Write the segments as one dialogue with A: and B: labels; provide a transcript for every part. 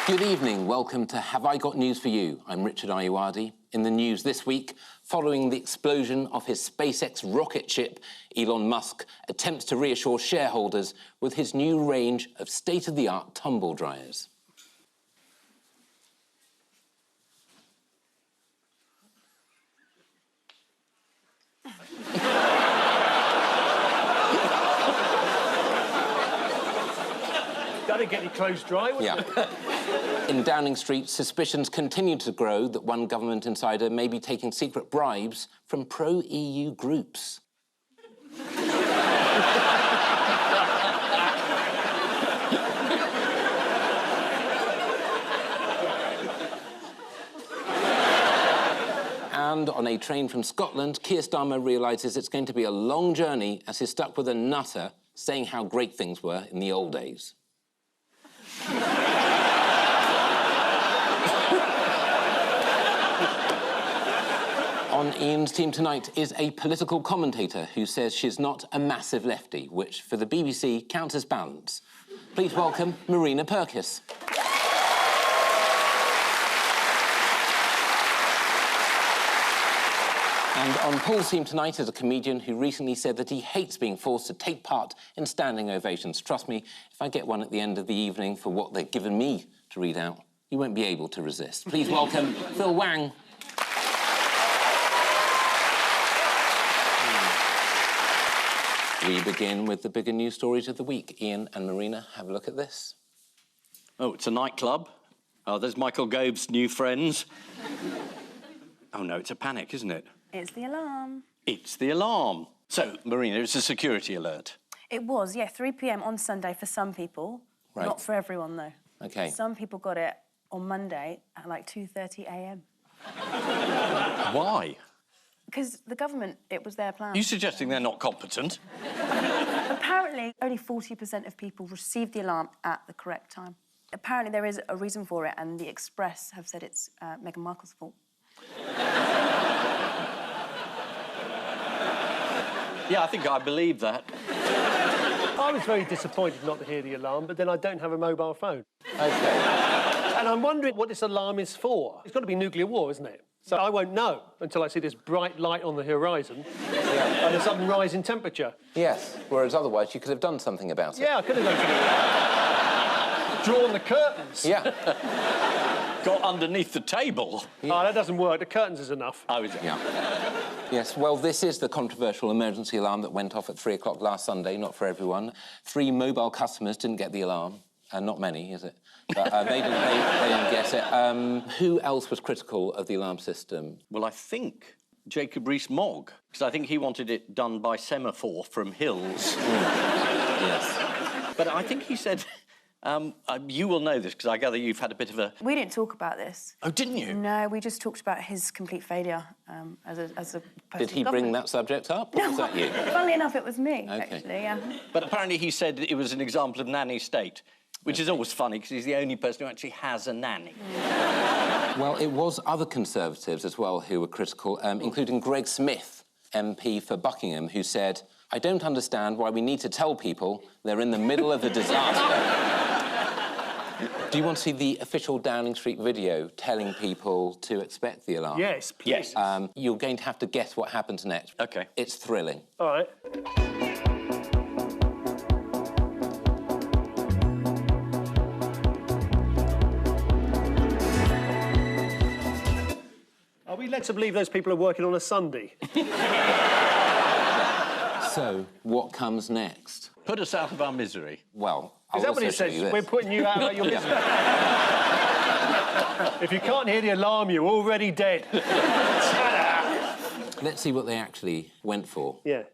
A: Good evening, welcome to Have I Got News For You? I'm Richard Ayoade. In the news this week, following the explosion of his SpaceX rocket ship, Elon Musk attempts to reassure shareholders with his new range of state-of-the-art tumble dryers.
B: That'd get your clothes dry, wouldn't it?
A: In Downing Street, suspicions continue to grow that one government insider may be taking secret bribes from pro-EU groups. And on a train from Scotland, Keir Starmer realises it's going to be a long journey as he's stuck with a nutter saying how great things were in the old days. On Ian's team tonight is a political commentator who says she's not a massive lefty, which for the BBC counts as balance. Please welcome Marina Purkiss. And on Paul's team tonight is a comedian who recently said that he hates being forced to take part in standing ovations. Trust me, if I get one at the end of the evening for what they've given me to read out, you won't be able to resist. Please welcome Phil Wang. We begin with the bigger news stories of the week. Ian and Marina, have a look at this.
C: Oh, it's a nightclub. Oh, there's Michael Gove's new friends. Oh, no, it's a panic, isn't it?
D: It's the alarm.
C: It's the alarm. So, Marina, it's a security alert.
D: It was, yeah, 3 p.m. on Sunday for some people.
A: Right.
D: Not for everyone, though.
A: OK.
D: Some people got it on Monday at, like, 2:30 a.m.
C: Why?
D: Because the government, it was their plan.
C: Are you suggesting they're not competent?
D: Apparently, only 40% of people received the alarm at the correct time. Apparently, there is a reason for it, and the Express have said it's Meghan Markle's fault.
C: Yeah, I think I believe that.
B: I was very disappointed not to hear the alarm, but then I don't have a mobile phone.
A: OK.
B: And I'm wondering what this alarm is for. It's got to be nuclear war, isn't it? So I won't know until I see this bright light on the horizon and a sudden rise in temperature.
A: Yes, whereas otherwise you could have done something about it.
B: Yeah, I could have drawn the curtains.
A: Yeah.
C: Got underneath the table.
B: Yeah. Oh, that doesn't work. The curtains is enough.
C: Oh, is it?
A: Yeah. Yes, well, this is the controversial emergency alarm that went off at 3 o'clock last Sunday, not for everyone. 3 mobile customers didn't get the alarm. Not many, is it? But they didn't get it. Who else was critical of the alarm system?
C: Well, I think Jacob Rees-Mogg, because I think he wanted it done by semaphore from hills.
A: Yes.
C: But I think he said... you will know this, because I gather you've had a bit of a...
D: We didn't talk about this.
C: Oh, didn't you?
D: No, we just talked about his complete failure as a
A: Did he bring that subject up, or was that you?
D: Funnily enough, it was me,
A: OK.
D: actually, yeah.
C: But apparently he said it was an example of nanny state, which is always funny, because he's the only person who actually has a nanny.
A: Well, it was other Conservatives as well who were critical, including Greg Smith, MP for Buckingham, who said, "I don't understand why we need to tell people they're in the middle of a disaster." Do you want to see the official Downing Street video telling people to expect the alarm?
B: Yes, please.
C: Yes.
A: You're going to have to guess what happens next.
C: OK.
A: It's thrilling.
B: All right. Are we led to believe those people are working on a Sunday?
A: So, what comes next?
C: Put us out of our misery.
A: Well,
B: Is that what it says? We're putting you out of your business. If you can't hear the alarm, you're already dead.
A: Let's see what they actually went for.
B: Yeah.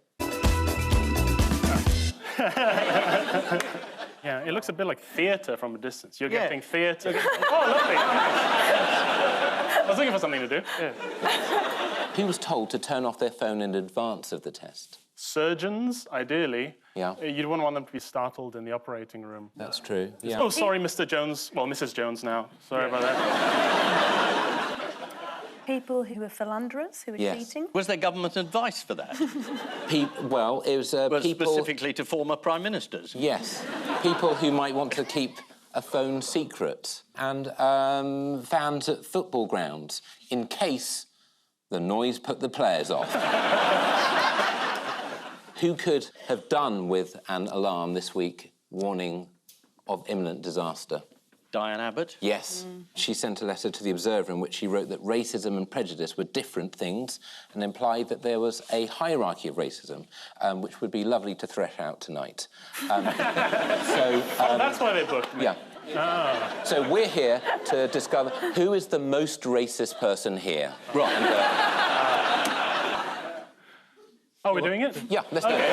E: Yeah, it looks a bit like theatre from a distance. You're getting theatre.
B: Oh, lovely.
E: I was looking for something to do.
B: Yeah.
A: Who was told to turn off their phone in advance of the test?
E: Surgeons, ideally.
A: Yeah.
E: You wouldn't want them to be startled in the operating room.
A: That's true, yeah.
E: Oh, sorry, Mr. Jones. Well, Mrs. Jones now. Sorry about that.
D: People who were philanderers, who were cheating.
C: Was there government advice for that?
A: Well, it was people...
C: Specifically to former prime ministers?
A: Yes. People who might want to keep a phone secret and fans at football grounds in case the noise put the players off. Who could have done with an alarm this week warning of imminent disaster?
C: Diane Abbott?
A: Yes. She sent a letter to The Observer in which she wrote that racism and prejudice were different things and implied that there was a hierarchy of racism, which would be lovely to thresh out tonight.
E: Oh, that's why they booked me.
A: Yeah.
E: Ah.
A: So we're here to discover who is the most racist person here.
C: Right.
A: And,
E: Oh, we're doing it?
A: yeah, let's do it.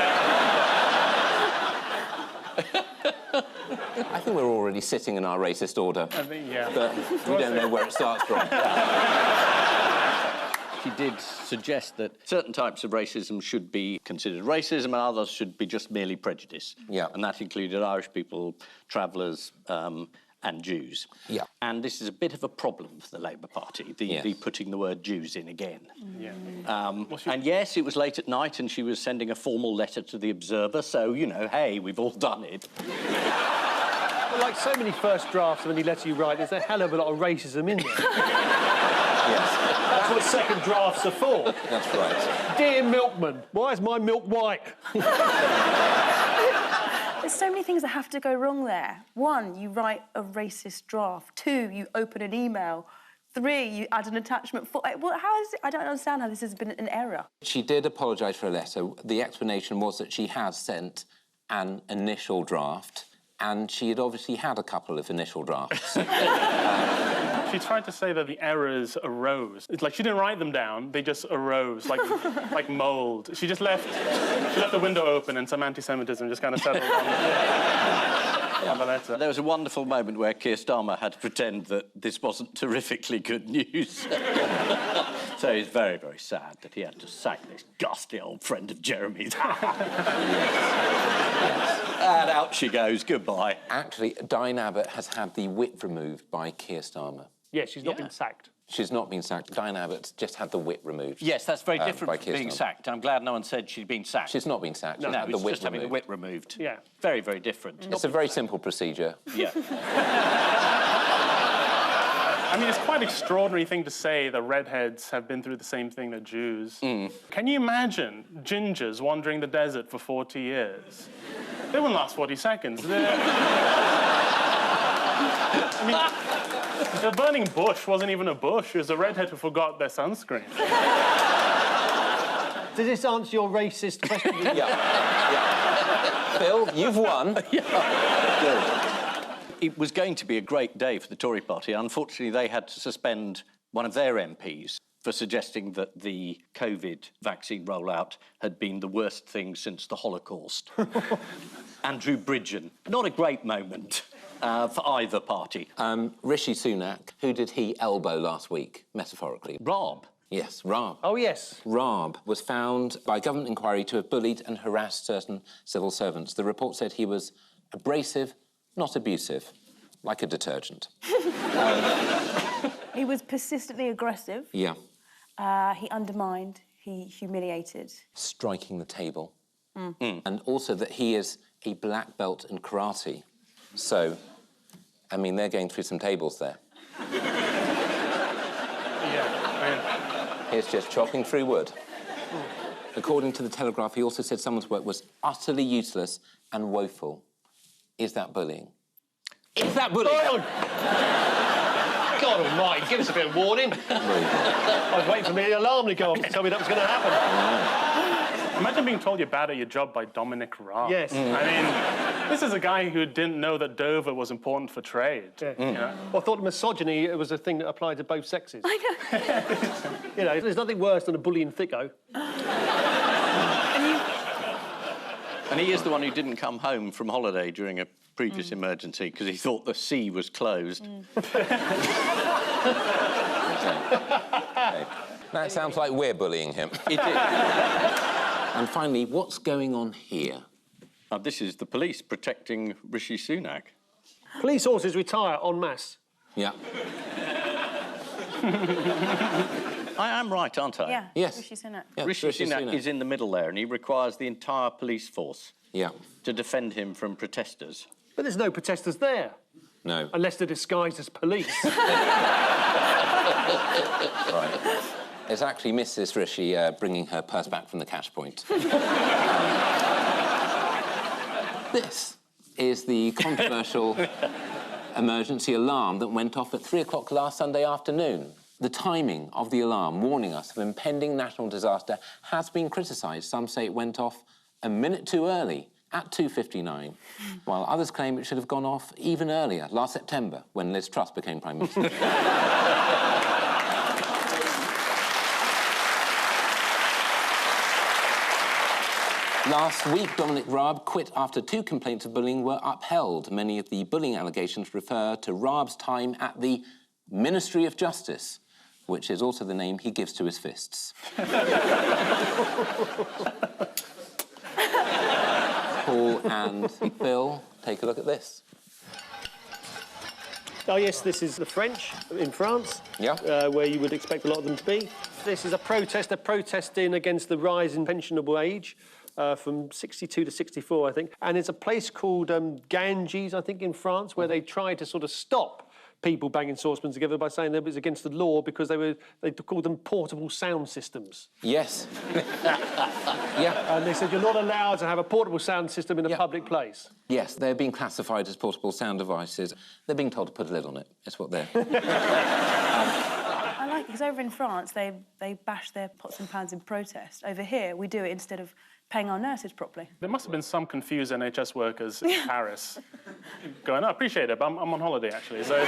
A: I think we're already sitting in our racist order.
E: I think, yeah.
A: But we don't know where it starts from.
C: She did suggest that certain types of racism should be considered racism and others should be just merely prejudice.
A: Yeah.
C: And that included Irish people, travellers, and Jews.
A: Yeah.
C: And this is a bit of a problem for the Labour Party, the putting the word Jews in again.
E: Yeah.
C: And yes, it was late at night and she was sending a formal letter to The Observer, so, you know, hey, we've all done it.
B: Well, like so many first drafts of any letter you write, there's a hell of a lot of racism in there.
A: Yes,
B: That's what second drafts are for.
A: that's right.
B: Dear milkman, why is my milk white?
D: There's so many things that have to go wrong there. 1, you write a racist draft. 2, you open an email. 3, you add an attachment. 4, well, how is it? I don't understand how this has been an error.
A: She did apologise for her letter. The explanation was that she had sent an initial draft and she had obviously had a couple of initial drafts.
E: She tried to say that the errors arose. It's like she didn't write them down, they just arose, like mould. She just left the window open and some anti-Semitism just kind of settled on the letter.
C: There was a wonderful moment where Keir Starmer had to pretend that this wasn't terrifically good news. So he's very, very sad that he had to sack this ghastly old friend of Jeremy's. And out she goes, goodbye.
A: Actually, Diane Abbott has had the whip removed by Keir Starmer.
B: Yeah, she's not been sacked.
A: She's not been sacked. Diane Abbott's just had the whip removed.
C: Yes, that's very
A: by
C: different from
A: Keir
C: being
A: Starmer.
C: sacked. I'm glad no one said she'd been sacked.
A: She's not been sacked. She's
C: No,
A: had
C: it's
A: the whip
C: just having the
A: removed.
C: whip removed.
B: Yeah.
C: Very, very different.
A: It's a very simple procedure.
C: Yeah.
E: I mean, it's quite an extraordinary thing to say that redheads have been through the same thing that Jews. Can you imagine gingers wandering the desert for 40 years? They wouldn't last 40 seconds. I mean, the burning bush wasn't even a bush. It was a redhead who forgot their sunscreen.
B: Does this answer your racist question?
A: Yeah. Phil, you've won.
C: Good. It was going to be a great day for the Tory party. Unfortunately, they had to suspend one of their MPs for suggesting that the COVID vaccine rollout had been the worst thing since the Holocaust. Andrew Bridgen. Not a great moment for either party.
A: Rishi Sunak, who did he elbow last week, metaphorically?
C: Rob.
A: Yes, Raab.
B: Oh, yes.
A: Raab was found by government inquiry to have bullied and harassed certain civil servants. The report said he was abrasive, not abusive, like a detergent.
D: He was persistently aggressive.
A: Yeah.
D: He undermined, he humiliated.
A: Striking the table. And also that he is a black belt in karate. So, I mean, they're going through some tables there. He's just chopping through wood. According to the Telegraph, he also said someone's work was utterly useless and woeful. Is that bullying? Is that bullying?
B: God almighty, give us a bit of warning. I was waiting for the alarm to go off to tell me that was going to happen.
E: Imagine being told you're bad at your job by Dominic Raab.
B: Yes.
E: I mean, this is a guy who didn't know that Dover was important for trade.
B: Yeah.
E: You know?
B: Well, I thought misogyny was a thing that applied to both sexes.
D: I know.
B: You know, there's nothing worse than a bullying thicko.
C: And he is the one who didn't come home from holiday during a previous emergency because he thought the sea was closed.
A: Okay. That sounds like we're bullying him.
C: It did.
A: And finally, what's going on here?
C: This is the police protecting Rishi Sunak.
B: Police horses retire en masse.
A: Yeah.
C: I am right, aren't I?
D: Yeah,
A: Yes.
D: Rishi Sunak.
A: Yeah,
C: Rishi Sunak is in the middle there and he requires the entire police force
A: Yeah.
C: to defend him from protesters.
B: But there's no protesters there.
A: No.
B: Unless they're disguised as police.
A: Right. It's actually Mrs. Rishi bringing her purse back from the cash point. This is the controversial emergency alarm that went off at 3 o'clock last Sunday afternoon. The timing of the alarm warning us of impending national disaster has been criticised. Some say it went off a minute too early, at 2:59, while others claim it should have gone off even earlier, last September, when Liz Truss became Prime Minister. Last week, Dominic Raab quit after 2 complaints of bullying were upheld. Many of the bullying allegations refer to Raab's time at the Ministry of Justice, which is also the name he gives to his fists. Paul and Phil, take a look at this.
B: Oh, yes, this is the French in France, where you would expect a lot of them to be. This is a protest. They're protesting against the rise in pensionable age from 62 to 64, I think. And it's a place called Ganges, I think, in France, where they tried to sort of stop people banging saucepans together by saying that it was against the law because they called them portable sound systems.
A: Yes. Yeah.
B: And they said you're not allowed to have a portable sound system in a public place.
A: Yes, they're being classified as portable sound devices. They're being told to put a lid on it. That's what they're...
D: I like it, because over in France, they bash their pots and pans in protest. Over here, we do it instead of paying our nurses properly.
E: There must have been some confused NHS workers in Paris going, I appreciate it, but I'm on holiday, actually. So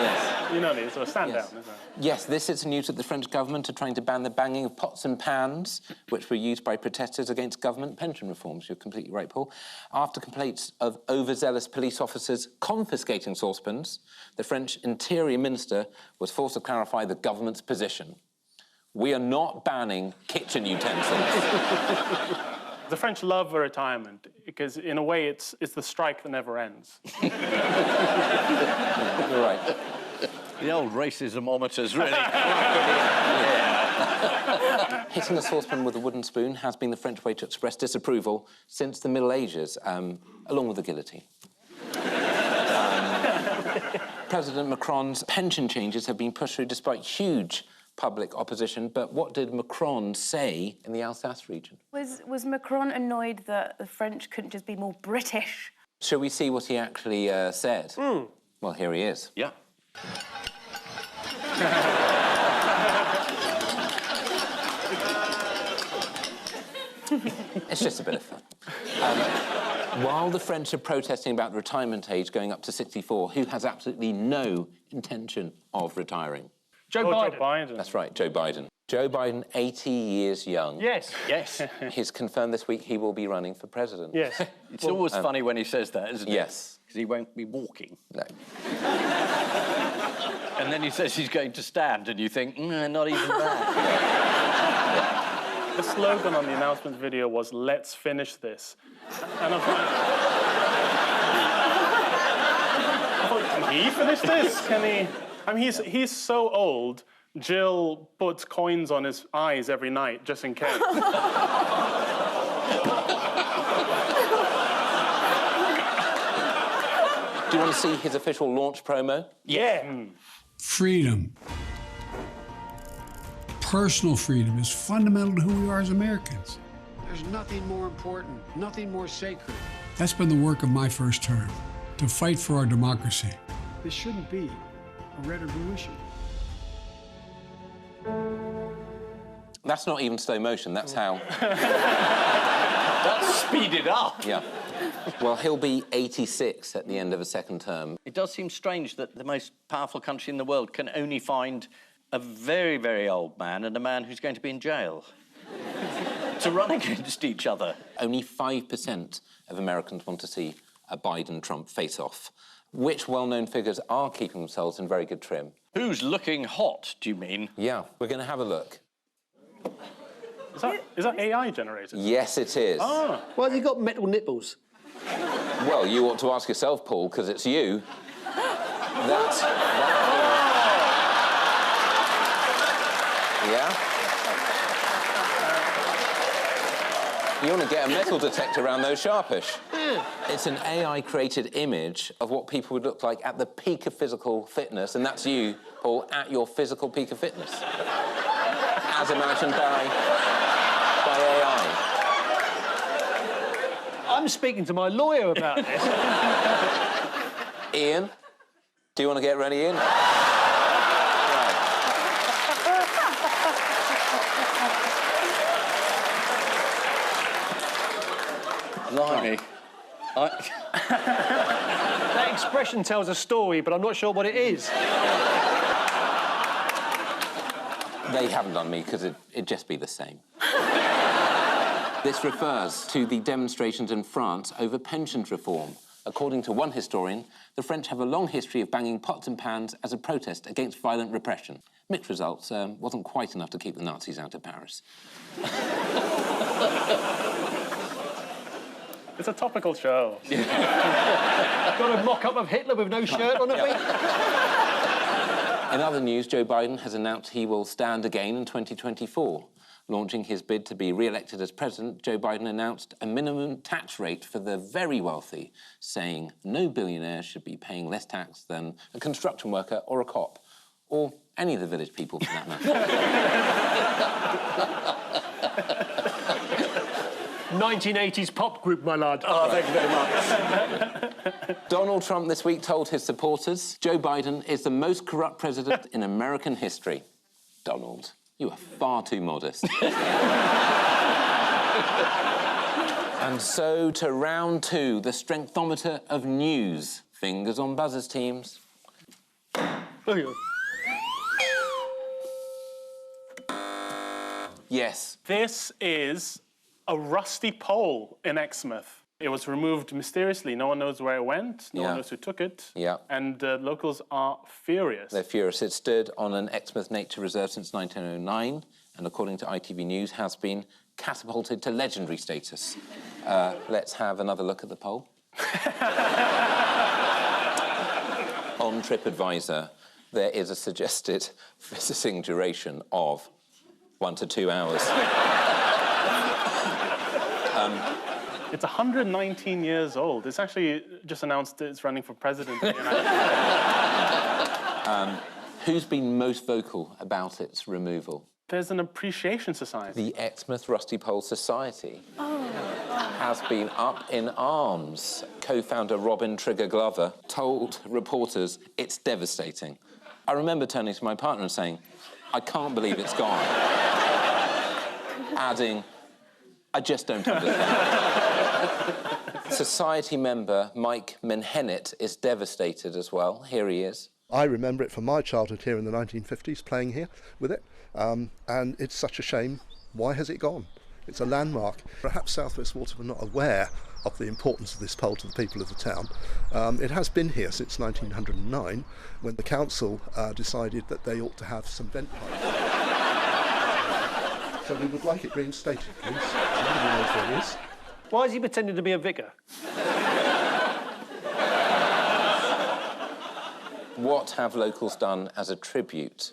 A: Yes.
E: you know, it's a stand down, isn't it?
A: Yes, this is news that the French government are trying to ban the banging of pots and pans, which were used by protesters against government pension reforms. You're completely right, Paul. After complaints of overzealous police officers confiscating saucepans, the French Interior Minister was forced to clarify the government's position. We are not banning kitchen utensils.
E: The French love a retirement because, in a way, it's the strike that never ends.
A: You're right.
C: The old racism-ometers, really.
A: Hitting a saucepan with a wooden spoon has been the French way to express disapproval since the Middle Ages, along with the guillotine. President Macron's pension changes have been pushed through despite huge public opposition, but what did Macron say in the Alsace region?
D: Was Macron annoyed that the French couldn't just be more British?
A: Shall we see what he actually said? Well, here he is.
C: Yeah.
A: It's just a bit of fun. While the French are protesting about the retirement age going up to 64, who has absolutely no intention of retiring?
B: Joe Biden.
E: Joe Biden.
A: That's right, Joe Biden. Joe Biden, 80 years young.
B: Yes.
C: Yes.
A: He's confirmed this week he will be running for president.
B: Yes.
C: It's always funny when he says that, isn't it?
A: Yes.
C: Because he won't be walking.
A: No.
C: And then he says he's going to stand, and you think, not even that.
E: The slogan on the announcement video was, "Let's finish this." And I thought, can he finish this? Can he? I mean, he's so old, Jill puts coins on his eyes every night, just in case.
A: Do you want to see his official launch promo?
B: Yeah.
F: Freedom. Personal freedom is fundamental to who we are as Americans.
G: There's nothing more important, nothing more sacred.
F: That's been the work of my first term, to fight for our democracy.
G: This shouldn't be a red or blue issue.
A: That's not even slow motion, that's how...
C: That's speeded up.
A: Yeah. Well, he'll be 86 at the end of a second term.
C: It does seem strange that the most powerful country in the world can only find a very, very old man and a man who's going to be in jail to run against each other.
A: Only 5% of Americans want to see a Biden-Trump face-off. Which well-known figures are keeping themselves in very good trim?
C: Who's looking hot, do you mean?
A: Yeah, we're going to have a look.
E: Is that AI generated?
A: Yes, it is.
E: Oh.
B: Why has he got metal nipples?
A: Well, you ought to ask yourself, Paul, because it's you. Yeah? You want to get a metal detector around those sharpish.
B: Yeah.
A: It's an AI-created image of what people would look like at the peak of physical fitness, and that's you, Paul, at your physical peak of fitness. As imagined by AI.
B: I'm speaking to my lawyer about this.
A: Ian, do you want to get ready, Ian?
C: Blimey.
B: That expression tells a story, but I'm not sure what it is.
A: They haven't done me, because it'd just be the same. This refers to the demonstrations in France over pensions reform. According to one historian, the French have a long history of banging pots and pans as a protest against violent repression. Mixed results, wasn't quite enough to keep the Nazis out of Paris.
E: It's a topical show.
B: Got a mock-up of Hitler with no shirt on it.
A: In other news, Joe Biden has announced he will stand again in 2024. Launching his bid to be re-elected as president, Joe Biden announced a minimum tax rate for the very wealthy, saying no billionaire should be paying less tax than a construction worker or a cop, or any of the village people, for that matter.
B: 1980s pop group, my lad.
C: Oh, thank you very much.
A: Donald Trump this week told his supporters Joe Biden is the most corrupt president in American history. Donald, you are far too modest. And so to round two, the strengthometer of news. Fingers on buzzers, teams. Yes.
E: This is a rusty pole in Exmouth. It was removed mysteriously. No one knows where it went. No one knows who took it.
A: Yeah.
E: And locals are furious.
A: They're furious. It stood on an Exmouth nature reserve since 1909, and according to ITV News, has been catapulted to legendary status. Let's have another look at the pole. On TripAdvisor, there is a suggested visiting duration of 1 to 2 hours.
E: It's 119 years old. It's actually just announced it's running for president.
A: Who's been most vocal about its removal?
E: There's an appreciation society.
A: The Exmouth Rusty Pole Society has been up in arms. Co-founder Robin Trigger Glover told reporters it's devastating. I remember turning to my partner and saying, I can't believe it's gone. Adding, I just don't understand. Society member Mike Menhennet is devastated as well. Here he is.
H: I remember it from my childhood here in the 1950s, playing here with it, and it's such a shame. Why has it gone? It's a landmark. Perhaps South West Water were not aware of the importance of this pole to the people of the town. It has been here since 1909, when the council decided that they ought to have some vent pipes. So we would like it reinstated, please. Somebody knows where it is.
B: Why is he pretending to be a vicar?
A: What have locals done as a tribute?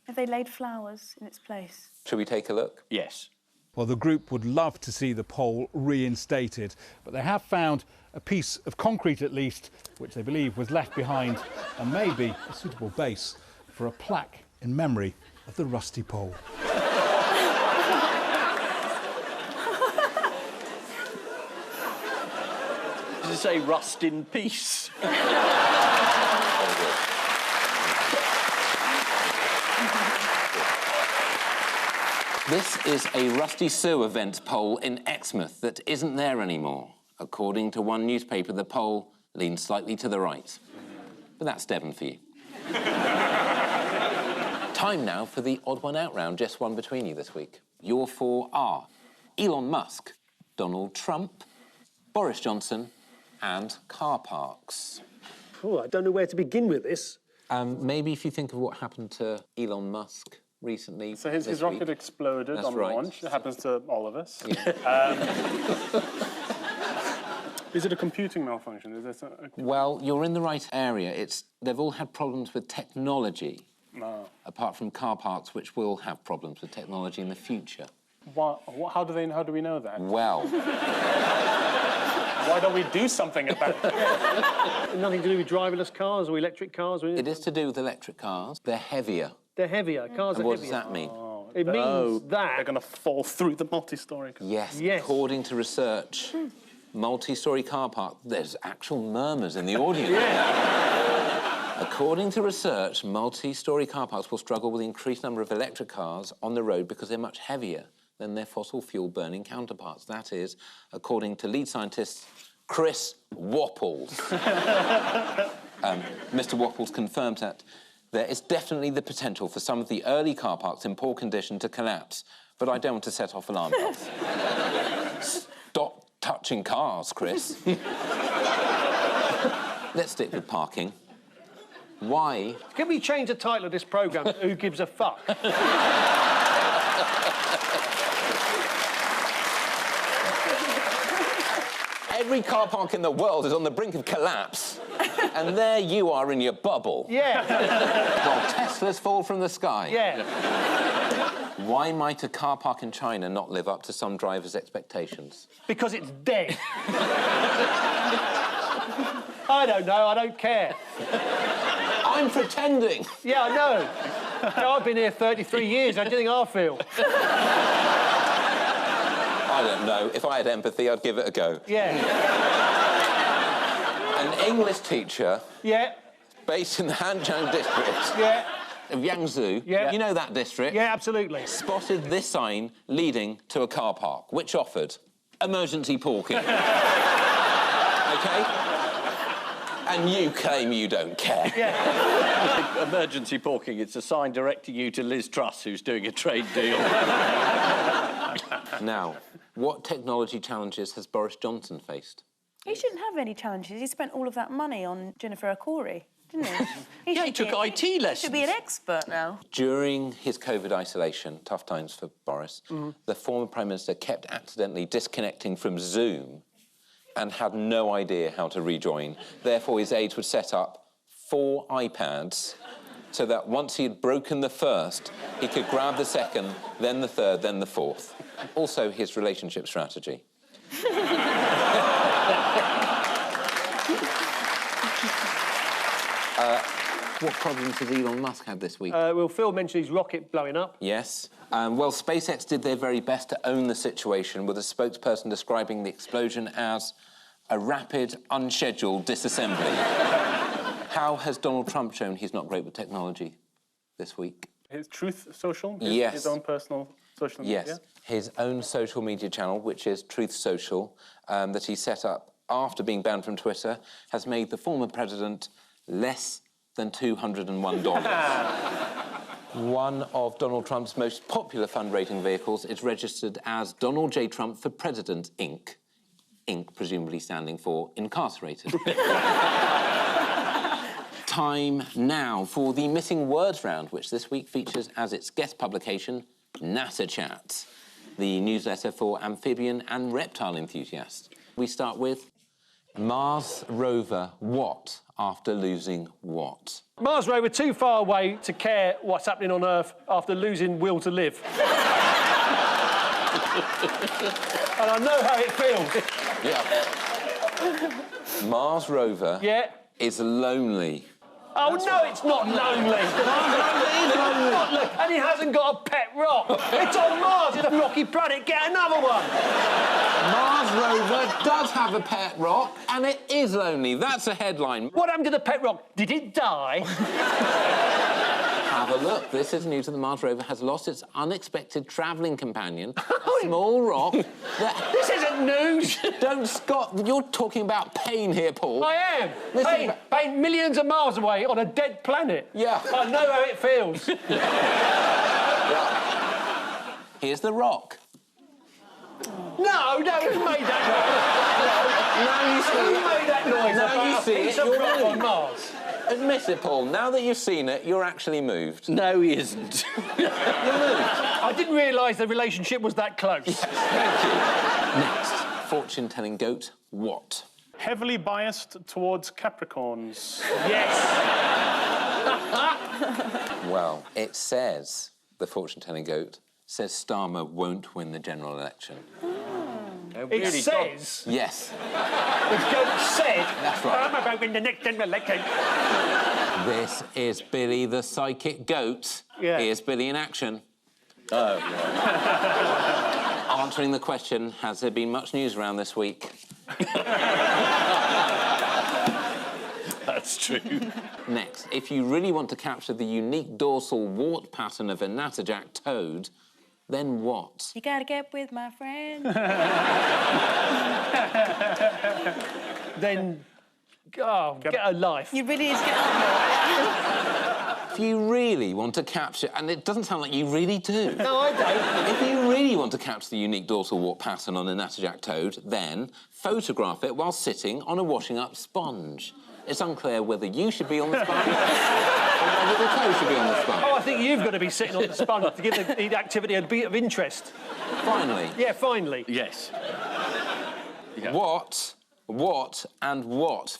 D: Have they laid flowers in its place?
A: Should we take a look?
C: Yes.
I: Well, the group would love to see the pole reinstated, but they have found a piece of concrete, at least, which they believe was left behind, and maybe a suitable base for a plaque in memory of the rusty pole.
C: Does it say rust in peace?
A: This is a rusty sewer vent pole in Exmouth that isn't there anymore. According to one newspaper, the pole leans slightly to the right. But that's Devon for you. Time now for the odd one out round, just one between you this week. Your four are Elon Musk, Donald Trump, Boris Johnson, and car parks.
B: Oh, I don't know where to begin with this.
A: Maybe if you think of what happened to Elon Musk recently.
E: So his rocket exploded on launch. It happens to all of us.
A: Yeah.
E: Is it a computing malfunction? Is this
A: Well, you're in the right area. They've all had problems with technology, apart from car parks, which will have problems with technology in the future.
E: How do we know that?
A: Well,
E: Why don't we do something about it?
B: Nothing to do with driverless cars or electric cars or anything?
A: it is to do with electric cars. They're heavier.
B: They're heavier. Cars
A: And
B: are
A: what
B: heavier.
A: does that mean?
B: It means that...
E: They're going to fall through the multi-storey car.
A: Yes,
B: Yes.
A: according to research, multi-storey car park, there's actual murmurs in the audience. According to research, multi-storey car parks will struggle with the increased number of electric cars on the road because they're much heavier than their fossil fuel-burning counterparts. That is, according to lead scientist Chris Wapples. Mr. Wapples confirmed that there is definitely the potential for some of the early car parks in poor condition to collapse, but I don't want to set off alarm bells. Stop touching cars, Chris. Let's stick with parking. Why?
B: Can we change the title of this programme to Who Gives a Fuck?
A: Every car park in the world is on the brink of collapse, and there you are in your bubble.
B: Yeah.
A: While Teslas fall from the sky.
B: Yeah.
A: Why might a car park in China not live up to some drivers' expectations?
B: Because it's dead. I don't know, I don't care.
A: I'm pretending.
B: Yeah, I know. I've been here 33 years, how do you think I feel?
A: I don't know. If I had empathy, I'd give it a go.
B: Yeah.
A: An English teacher...
B: Yeah.
A: ...based in the Hanjiang district...
B: Yeah.
A: ...of Yangzhou.
B: Yeah.
A: You know that district?
B: Yeah, absolutely.
A: Spotted this sign leading to a car park, which offered emergency parking. OK? And you claim you don't care.
B: Yeah.
C: Emergency parking, it's a sign directing you to Liz Truss, who's doing a trade deal.
A: Now, what technology challenges has Boris Johnson faced?
D: He shouldn't have any challenges. He spent all of that money on Jennifer Corey, didn't he?
C: He took IT lessons.
D: He should be an expert now.
A: During his COVID isolation, tough times for Boris, the former Prime Minister kept accidentally disconnecting from Zoom and had no idea how to rejoin. Therefore, his aides would set up 4 iPads so that once he had broken the first, he could grab the second, then the third, then the fourth. Also, his relationship strategy. What problems has Elon Musk had this week?
B: Well, Phil mentioned his rocket blowing up.
A: Yes. Well, SpaceX did their very best to own the situation, with a spokesperson describing the explosion as a rapid, unscheduled disassembly. How has Donald Trump shown he's not great with technology this week?
E: His Truth Social?
A: Yes.
E: His own personal social media?
A: Yes. His own social media channel, which is Truth Social, that he set up after being banned from Twitter, has made the former president less than $201. One of Donald Trump's most popular fundraising vehicles is registered as Donald J. Trump for President, Inc. Inc. presumably standing for incarcerated. Time now for the Missing Words Round, which this week features as its guest publication, NASA Chat, the newsletter for amphibian and reptile enthusiasts. We start with Mars rover what after losing what?
B: Mars rover too far away to care what's happening on Earth after losing will to live. And I know how it feels.
A: Yeah. Mars rover is lonely.
B: Oh, no, it's not lonely. And he hasn't got a pet rock. It's on Mars, it's a rocky planet. Get another one.
A: Mars rover does have a pet rock, and it is lonely. That's a headline.
B: What happened to the pet rock? Did it die?
A: Have a look. This is news that the Mars rover has lost its unexpected travelling companion, a small rock that...
B: This isn't news.
A: Don't, Scott, you're talking about pain here, Paul.
B: I am. Pain millions of miles away on a dead planet.
A: Yeah.
B: I know how it feels.
A: Yeah. Here's the rock.
B: No, who made that noise?
A: Now you see
B: Who made that noise?
A: Now you see
B: It's
A: it,
B: a
A: you're
B: rock on
A: moved.
B: Mars.
A: Admit it, Paul. Now that you've seen it, you're actually moved.
C: No, he isn't.
A: You're moved.
B: I didn't realise the relationship was that close.
A: Yes, thank you. Next, fortune-telling goat, what?
E: Heavily biased towards Capricorns.
B: Yes.
A: Well, it says, the fortune-telling goat, says Starmer won't win the general election.
B: It says...
A: Yes.
B: The goat said...
A: That's right.
B: I'm about to win the next general election.
A: This is Billy the psychic goat.
B: Yeah.
A: Here's Billy in action.
C: Oh, right.
A: Answering the question, has there been much news around this week?
C: That's true.
A: Next, if you really want to capture the unique dorsal wart pattern of a natterjack toad, then what?
D: You gotta get with my friend.
B: Then... Oh, get a life.
D: You really need to get on
A: If you really want to capture... And it doesn't sound like you really do.
B: No, I don't.
A: If you really want to capture the unique dorsal wart pattern on a natterjack toad, then photograph it while sitting on a washing-up sponge. It's unclear whether you should be on the sponge or whether the toe should be on the sponge.
B: Oh, I think you've got to be sitting on the sponge to give the activity a bit of interest.
A: Finally.
B: Yeah, finally.
C: Yes. Yeah.
A: What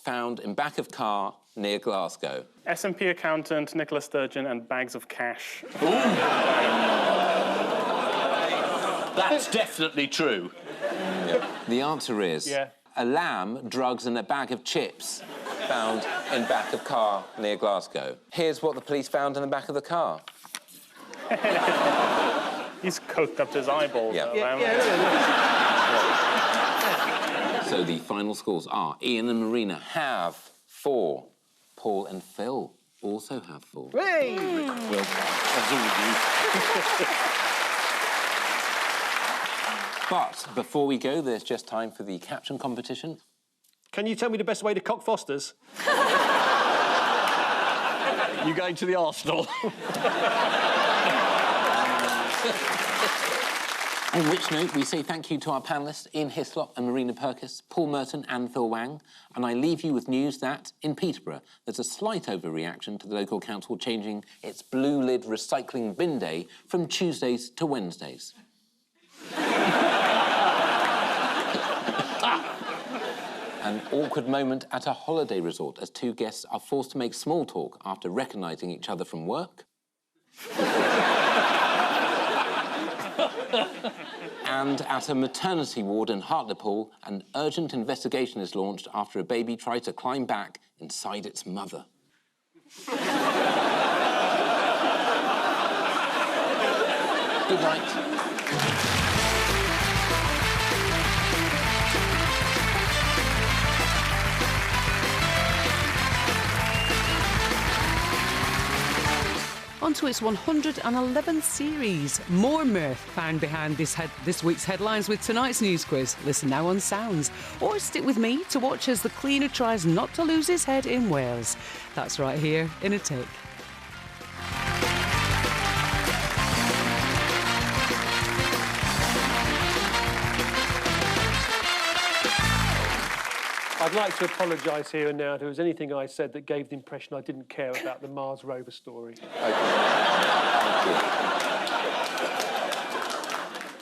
A: found in back of car near Glasgow?
E: S&P accountant, Nicola Sturgeon, and bags of cash.
C: That's definitely true.
A: The answer is...
B: Yeah.
A: A lamb, drugs and a bag of chips found in back of car near Glasgow. Here's what the police found in the back of the car.
E: He's coked up to his eyeballs.
A: Yeah.
E: Though,
A: So the final scores are Ian and Marina have 4. Paul and Phil also have 4.
B: Hey!
C: Well, as always.
A: But before we go, there's just time for the caption competition.
B: Can you tell me the best way to cock Fosters?
C: You going to the Arsenal?
A: On which note, we say thank you to our panellists, Ian Hislop and Marina Purkiss, Paul Merton and Phil Wang, and I leave you with news that, in Peterborough, there's a slight overreaction to the local council changing its blue lid recycling bin day from Tuesdays to Wednesdays. An awkward moment at a holiday resort as 2 guests are forced to make small talk after recognising each other from work. And at a maternity ward in Hartlepool, an urgent investigation is launched after a baby tried to climb back inside its mother. Good night.
J: On to its 111th series. More mirth found behind this week's headlines with tonight's news quiz. Listen now on Sounds. Or stick with me to watch as the cleaner tries not to lose his head in Wales. That's right here in A Take.
B: I'd like to apologise here and now if there was anything I said that gave the impression I didn't care about the Mars rover story.
A: Okay. Thank you.